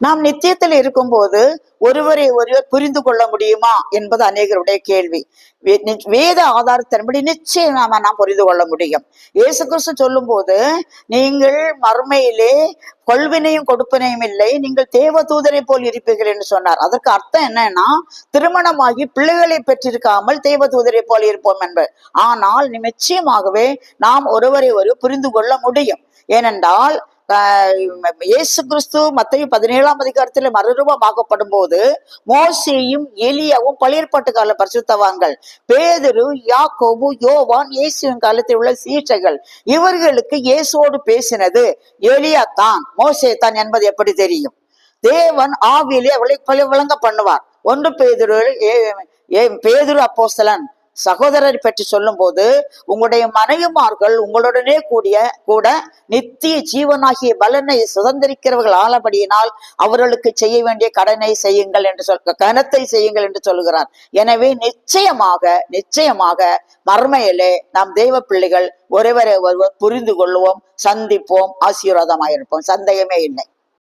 நாம் நித்தியத்தில் இருக்கும்போது ஒருவரை ஒருவர் புரிந்து கொள்ள முடியுமா என்பது அநேகருடைய கேள்வி. வேத ஆதாரத்தின்படி நிச்சயம் நாம் புரிந்து கொள்ள முடியும். இயேசு கிறிஸ்து சொல்லும் போது, நீங்கள் மறுமையிலே கொள்வினையும் கொடுப்பினையும் இல்லை, நீங்கள் தேவ தூதரை போல் இருப்பீர்கள் என்று சொன்னார். அதற்கு அர்த்தம் என்னன்னா, திருமணமாகி பிள்ளைகளை பெற்றிருக்காமல் தேவ தூதரை போல் இருப்போம் என்பது. ஆனால் நிச்சயமாகவே நாம் ஒருவரை ஒரு புரிந்து கொள்ள முடியும். ஏனென்றால் இயேசு கிறிஸ்து மத்தேயு 17ஆம் அதிகாரத்தில் மறுரூபமாக்கப்படும் போது மோசேயும் எலியாவும் பழையற்பாட்டு கால பரிசுத்தவான்கள், பேதுரு, யாக்கோபு, யோவான், இயேசுவின் காலத்தில் உள்ள சீஷர்கள், இவர்களுக்கு இயேசுவோடு பேசினது எலியா தான், மோசே தான் என்பது எப்படி தெரியும்? தேவன் ஆவியிலே அவளை விளங்க பண்ணுவார். ஒன்று பேதுரு அப்போஸ்தலன் சகோதரரை பற்றி சொல்லும் போது, உங்களுடைய மனைவிமார்கள் உங்களுடனே கூட நித்திய ஜீவனாகிய பலனை சுதந்திரிக்கிறவர்கள் ஆனபடியினால் அவர்களுக்கு செய்ய வேண்டிய கடனை செய்யுங்கள் என்று கனத்தை செய்யுங்கள் என்று சொல்கிறார். எனவே நிச்சயமாக மர்மையிலே நாம் தெய்வ பிள்ளைகள் ஒருவரை ஒருவர் புரிந்து கொள்வோம், சந்திப்போம், ஆசீர்வாதமாயிருப்போம். சந்தேகமே இல்லை.